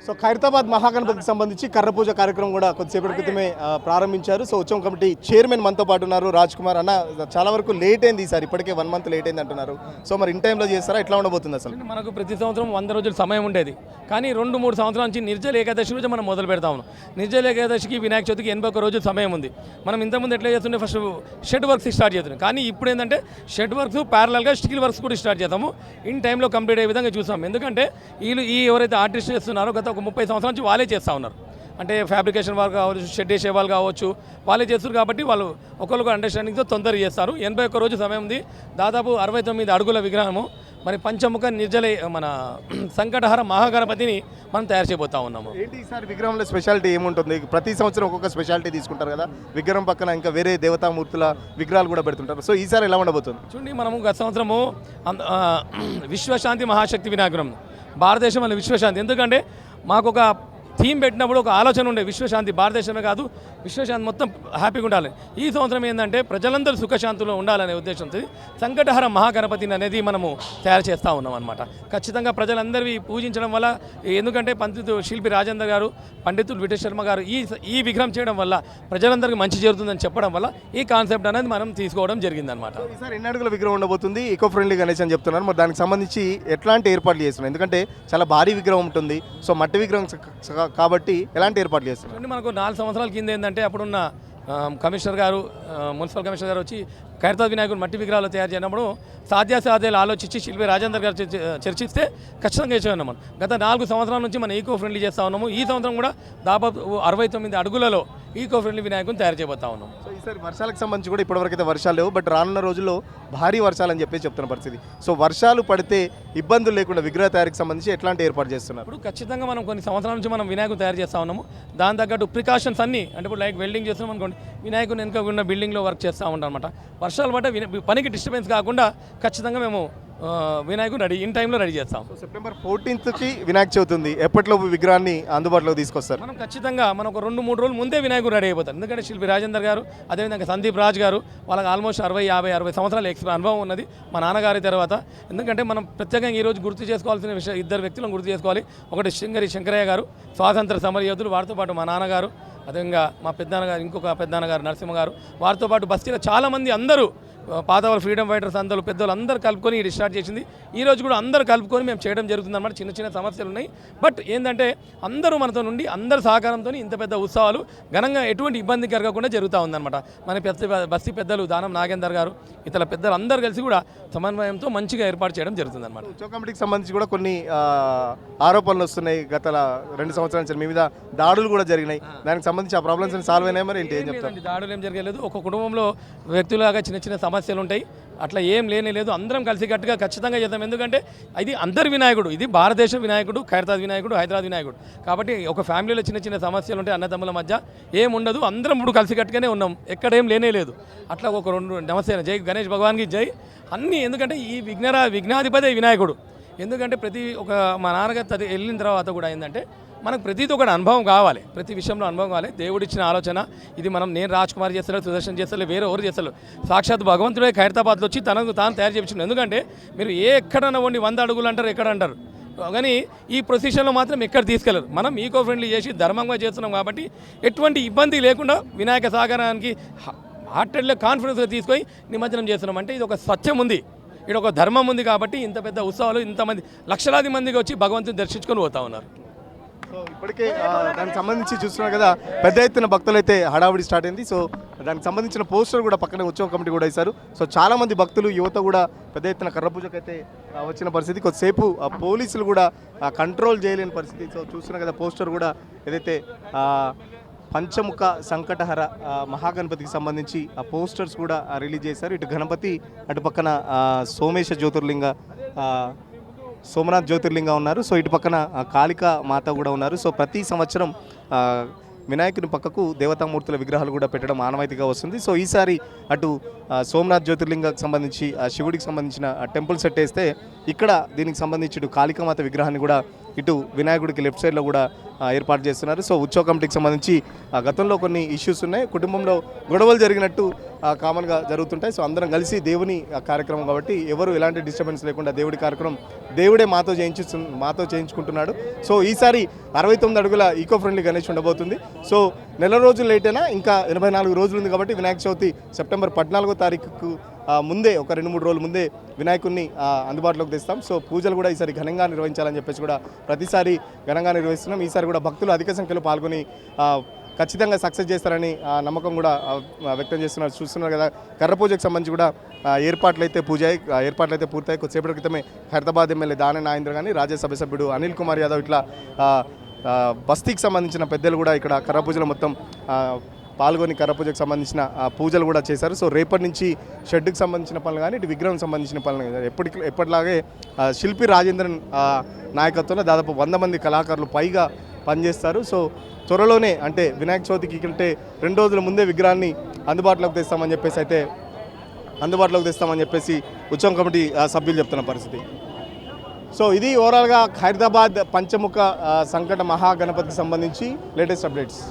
So Khairatabad మహాగణపతికి సంబంధించి కర్ర పూజ కార్యక్రమం కూడా కొద్దిసేపటి క్రితమే ప్రారంభించారు. సో ఉత్సవం కమిటీ చైర్మన్ మనతో పాటు ఉన్నారు రాజ్ కుమార్ అన్న. చాలా వరకు లేట్ అయింది ఈసారి, ఇప్పటికే 1 month లేట్ అయింది అంటున్నారు. సో మరి ఇన్ టైంలో చేస్తారా, ఎట్లా ఉండబోతుంది అసలు? మనకు ప్రతి సంవత్సరం 100 రోజులు సమయం ఉండేది, కానీ 2-3 సంవత్సరాల నుంచి నిర్జల ఏకాదశి రోజు మనం మొదలు పెడతా ఉన్నాం. నిర్జల ఏకాదశికి వినాయక చవితికి 81 రోజులు సమయం ఉంది. మనం ఇంతకుముందు ఎట్లా చేస్తుండే, ఫస్ట్ షెడ్ వర్క్స్ స్టార్ట్ చేస్తున్నాం, కానీ ఇప్పుడు ఏంటంటే షెడ్ వర్క్స్ ప్యారలల్గా స్టీల్ వర్క్స్ కూడా స్టార్ట్ చేస్తాము. ఇన్ టైంలో కంప్లీట్ అయ్యే విధంగా చూసాం. ఎందుకంటే ఈ ఎవరైతే ఆర్టిస్ట్ చేస్తున్నారో గత ఒక 30 సంవత్సరాల నుంచి వాళ్ళే చేస్తూ ఉన్నారు. అంటే ఫ్యాబ్రికేషన్ వాళ్ళు కావచ్చు, షెడ్ వేసే వాళ్ళు కావచ్చు, వాళ్ళే చేస్తారు. కాబట్టి వాళ్ళు ఒకరికి అండర్స్టాండింగ్తో తొందరగా చేస్తారు. 81 రోజు సమయం ఉంది. దాదాపు 69 అడుగుల విగ్రహము, మరి పంచముఖ నిర్జల మన సంకటహర మహాగణపతిని మనం తయారు చేయబోతా ఉన్నాము. ఏంటి ఈసారి విగ్రహంలో స్పెషాలిటీ ఏముంటుంది? ప్రతి సంవత్సరం ఒక్కొక్క స్పెషాలిటీ తీసుకుంటారు కదా, విగ్రహం పక్కన ఇంకా వేరే దేవతామూర్తుల విగ్రహాలు కూడా పెడుతుంటారు. సో ఈసారి ఎలా ఉండబోతుంది? చూడండి, మనము గత సంవత్సరము విశ్వశాంతి మహాశక్తి వినాయకురం, భారతదేశంలో విశ్వశాంతి. ఎందుకంటే మాకు ఒక థీమ్ పెట్టినప్పుడు ఒక ఆలోచన ఉండే, విశ్వశాంతి భారతదేశమే కాదు విశ్వశాంతి మొత్తం హ్యాపీగా ఉండాలి. ఈ సంవత్సరం ఏంటంటే ప్రజలందరూ సుఖశాంతులో ఉండాలనే ఉద్దేశంతో సంకటహర మహాగణపతిని అనేది మనము తయారు చేస్తూ ఉన్నాం అనమాట. ఖచ్చితంగా ప్రజలందరివి పూజించడం వల్ల, ఎందుకంటే శిల్పి రాజేందర్ గారు, పండితులు విఠల్ శర్మ గారు ఈ విగ్రహం చేయడం వల్ల ప్రజలందరికీ మంచి జరుగుతుందని చెప్పడం వల్ల ఈ కాన్సెప్ట్ అనేది మనం తీసుకోవడం జరిగిందనమాట. ఈసారి ఎన్ని అడుగుల విగ్రహం ఉండబోతుంది? ఈకో ఫ్రెండ్లీ గణేష్ అని చెప్తున్నారు. మరి దానికి సంబంధించి ఎట్లాంటి ఏర్పాట్లు చేస్తున్నారు? ఎందుకంటే చాలా భారీ విగ్రహం ఉంటుంది, సో మట్టి విగ్రహం కాబట్టి ఎలాంటి ఏర్పాట్లు చేస్తున్నారు? మనకు 4 సంవత్సరాల కింద ఏంటంటే అప్పుడున్న కమిషనర్ గారు, మున్సిపల్ కమిషనర్ గారు వచ్చి ఖైరతాబాద్ వినాయకుడు మట్టి విగ్రహాలు తయారు చేయనప్పుడు సాధ్యాసాధ్యాలు ఆలోచించి శిల్పి రాజేందర్ గారు చర్చిస్తే ఖచ్చితంగా చేసాం. గత 4 సంవత్సరాల నుంచి మనం ఈకో ఫ్రెండ్లీ చేస్తూ ఉన్నాము. ఈ సంవత్సరం కూడా దాదాపు 69 అడుగులలో ఈకో ఫ్రెండ్లీ వినాయకుని తయారు చేయబోతా ఉన్నాం. సో ఈసారి వర్షాలకు సంబంధించి కూడా ఇప్పటివరకు అయితే వర్షాలు లేవు, బట్ రానున్న రోజుల్లో భారీ వర్షాలు అని చెప్పి చెప్తున్న పరిస్థితి. సో వర్షాలు పడితే ఇబ్బందులు లేకుండా విగ్రహ తయారీకి సంబంధించి ఎట్లాంటి ఏర్పాటు చేస్తున్నారు? ఇప్పుడు ఖచ్చితంగా మనం కొన్ని సంవత్సరాల నుంచి మనం వినాయకుని తయారు చేస్తూ ఉన్నాము. దాని తగ్గట్టు ప్రికాషన్స్ అన్నీ, అంటే ఇప్పుడు లైక్ వెల్డింగ్ చేస్తున్నాం అనుకోండి, వినాయకుని వెనుక ఉన్న బిల్డింగ్లో వర్క్ చేస్తూ ఉంటాం అనమాట. వర్షాలు పట్ట పనికి డిస్టర్బెన్స్ కాకుండా ఖచ్చితంగా మేము వినాయకుడు ఇన్ టైంలో రెడీ చేస్తాం. సెప్టెంబర్ 14కి వినాయక చవితి ఉంది. ఎప్పటిలోపు విగ్రహాన్ని అందుబాటులోకి తీసుకొస్తారు? మనం ఖచ్చితంగా మనం ఒక 2-3 రోజులు ముందే వినాయకుడు రెడీ అయిపోతారు. ఎందుకంటే శిల్పి రాజేందర్ గారు, అదేవిధంగా సందీప్ రాజ్ గారు, వాళ్ళకి ఆల్మోస్ట్ 60 సంవత్సరాల అనుభవం ఉన్నది మా నాన్నగారి తర్వాత. ఎందుకంటే మనం ప్రత్యేకంగా ఈరోజు గుర్తు చేసుకోవాల్సిన విషయం, 2 వ్యక్తులను గుర్తు చేసుకోవాలి. ఒకటి శ్రీంగరి శంకరయ్య గారు, స్వాతంత్ర సమరయోధులు, వారితో పాటు మా నాన్నగారు, అదేవిధంగా మా పెద్దనాన్నగారు, ఇంకొక పెద్దనాన్నగారు నరసింహ గారు, వారితో పాటు బస్తీలో చాలామంది అందరూ పాతవాళ్ళు ఫ్రీడమ్ ఫైటర్స్ అందరూ పెద్దలు అందరూ కలుపుకొని ఇది స్టార్ట్ చేసింది. ఈరోజు కూడా అందరూ కలుపుకొని మేము చేయడం జరుగుతుంది అనమాట. చిన్న సమస్యలు ఉన్నాయి, బట్ ఏంటంటే అందరూ మనతో నుండి అందరి సహకారంతో ఇంత పెద్ద ఉత్సవాలు ఘనంగా ఎటువంటి ఇబ్బంది కలగకుండా జరుగుతూ ఉందన్నమాట. మన బస్తీ పెద్దలు దానం నాగేందర్ గారు, ఇతర పెద్దలు అందరూ కలిసి కూడా సమన్వయంతో మంచిగా ఏర్పాటు చేయడం జరుగుతుంది అనమాట. ఉత్సవ కమిటీకి సంబంధించి కూడా కొన్ని ఆరోపణలు వస్తున్నాయి. గత 2 సంవత్సరాల నుంచి మీ మీద దాడులు కూడా జరిగినాయి. దానికి సంబంధించి ఆ ప్రాబ్లమ్స్ సాల్వ్ అయినాయి? మరి ఏంటి ఏం చెప్తారు? దాడులు ఏం జరగలేదు. ఒక కుటుంబంలో వ్యక్తులాగా చిన్న సమస్యలు ఉంటాయి, అట్లా ఏం లేదు. అందరం కలిసి గట్టిగా ఖచ్చితంగా చేద్దాం. ఎందుకంటే ఇది అందరి వినాయకుడు, ఇది భారతదేశ వినాయకుడు, ఖైరతాబాద్ వినాయకుడు, హైదరాబాద్ వినాయకుడు. కాబట్టి ఒక ఫ్యామిలీలో చిన్న సమస్యలు ఉంటాయి, అన్నదమ్ముల మధ్య ఏం ఉండదు. అందరం ఇప్పుడు కలిసి గట్టిగానే ఉన్నాం, ఎక్కడేం లేదు. అట్లా ఒక 2 నమస్తే, జై గణేష్ భగవాన్కి జై అన్నీ. ఎందుకంటే ఈ విఘ్నాధిపతి వినాయకుడు. ఎందుకంటే మా నాన్నగారు వెళ్ళిన తర్వాత కూడా ఏంటంటే మనకు ప్రతిదీ ఒక అనుభవం కావాలి, ప్రతి విషయంలో అనుభవం కావాలి. దేవుడిచ్చిన ఆలోచన ఇది. నేను రాజ్ కుమార్ చేస్తలే, సుదర్శన్ చేస్తలే, వేరే ఎవరు చేస్తలేరు. సాక్షాత్ భగవంతుడే ఖైరతాబాద్లో వచ్చి తాను తయారు చేయించింది. ఎందుకంటే మీరు ఎక్కడన్నా వండి 100 అడుగులు అంటారు, ఎక్కడ అంటారు, కానీ ఈ ప్రొసీషన్లో మాత్రం ఎక్కడ తీసుకెళ్లరు. మనం ఈకో ఫ్రెండ్లీ చేసి ధర్మంగా చేస్తున్నాం కాబట్టి ఎటువంటి ఇబ్బంది లేకుండా వినాయక సాగరానికి హార్టెడ్లో కాన్ఫిడెన్స్గా తీసుకొని నిమజ్జనం చేస్తున్నాం. అంటే ఇది ఒక సత్యం ఉంది, ఇక్కడ ఒక ధర్మం ఉంది. కాబట్టి ఇంత పెద్ద ఉత్సవాలు, ఇంతమంది లక్షలాది మందికి వచ్చి భగవంతుని దర్శించుకొని పోతా ఉన్నారు. సో ఇప్పటికే దానికి సంబంధించి చూస్తున్నారు కదా, పెద్ద ఎత్తున భక్తులు అయితే హడావుడి స్టార్ట్ అయింది. సో దానికి సంబంధించిన పోస్టర్ కూడా పక్కనే ఉత్సవ కమిటీ కూడా ఇస్తారు. సో చాలామంది భక్తులు, యువత కూడా పెద్ద ఎత్తున కర్ర పూజకు అయితే వచ్చిన పరిస్థితి. కొద్దిసేపు పోలీసులు కూడా కంట్రోల్ చేయలేని పరిస్థితి. సో చూస్తున్నారు కదా, పోస్టర్ కూడా ఏదైతే పంచముఖ సంకటహర మహాగణపతికి సంబంధించి ఆ పోస్టర్స్ కూడా రిలీజ్ చేశారు. ఇటు గణపతి, అటు పక్కన సోమేశ జ్యోతిర్లింగ, సోమనాథ్ జ్యోతిర్లింగ ఉన్నారు. సో ఇటు పక్కన కాళికా మాత కూడా ఉన్నారు. సో ప్రతి సంవత్సరం వినాయకుని పక్కకు దేవతామూర్తుల విగ్రహాలు కూడా పెట్టడం ఆనవాయితీగా వస్తుంది. సో ఈసారి అటు సోమనాథ్ జ్యోతిర్లింగకు సంబంధించి శివుడికి సంబంధించిన టెంపుల్ సెట్ వేస్తే, ఇక్కడ దీనికి సంబంధించి ఇటు కాళికామాత విగ్రహాన్ని కూడా ఇటు వినాయకుడికి లెఫ్ట్ సైడ్లో కూడా ఏర్పాటు చేస్తున్నారు. సో ఉత్సవ కమిటీకి సంబంధించి గతంలో కొన్ని ఇష్యూస్ ఉన్నాయి, కుటుంబంలో గొడవలు జరిగినట్టు కామన్గా జరుగుతుంటాయి. సో అందరం కలిసి దేవుని కార్యక్రమం కాబట్టి ఎవరు ఎలాంటి డిస్టర్బెన్స్ లేకుండా దేవుడి కార్యక్రమం దేవుడే మాతో చేయించుకుంటున్నాడు. సో ఈసారి 69 అడుగుల ఈకో ఫ్రెండ్లీ గణేష్ ఉండబోతుంది. సో నెల రోజులు లేట్ అయినా ఇంకా 84 రోజులు ఉంది కాబట్టి వినాయక చవితి సెప్టెంబర్ 14వ తారీఖుకు ముందే ఒక 2-3 రోజుల ముందే వినాయకుడిని అందుబాటులోకి తెస్తాం. సో పూజలు కూడా ఈసారి ఘనంగా నిర్వహించాలని చెప్పేసి కూడా ప్రతిసారి ఘనంగా నిర్వహిస్తున్నాం. ఈసారి కూడా భక్తులు అధిక సంఖ్యలో పాల్గొని ఖచ్చితంగా సక్సెస్ చేస్తారని నమ్మకం కూడా వ్యక్తం చూస్తున్నారు కదా. కర్ర పూజకు సంబంధించి కూడా ఏర్పాట్లయితే పూర్తయి కొద్దిసేపటి క్రితమే హైదరాబాద్ ఎమ్మెల్యే దాన నాగేంద్ర కానీ రాజ్యసభ సభ్యుడు అనిల్ కుమార్ యాదవ్ ఇట్లా బస్తీకి సంబంధించిన పెద్దలు కూడా ఇక్కడ కర్ర పూజలు మొత్తం పాల్గొని కర్ర పూజకు సంబంధించిన పూజలు కూడా చేశారు. సో రేపటి నుంచి షెడ్కి సంబంధించిన పనులు కానీ ఇటు విగ్రహం సంబంధించిన పనులు కానీ ఎప్పటిలాగే శిల్పి రాజేంద్రన్ నాయకత్వంలో దాదాపు 100 మంది కళాకారులు పైగా పనిచేస్తారు. సో త్వరలోనే అంటే వినాయక చవితికి కంటే 2 రోజుల ముందే విగ్రహాన్ని అందుబాటులోకి తెస్తామని చెప్పేసి ఉత్సవం కమిటీ సభ్యులు చెప్తున్న పరిస్థితి. సో ఇది ఓవరాల్గా హైదరాబాద్ పంచముఖ సంకట మహాగణపతికి సంబంధించి లేటెస్ట్ అప్డేట్స్.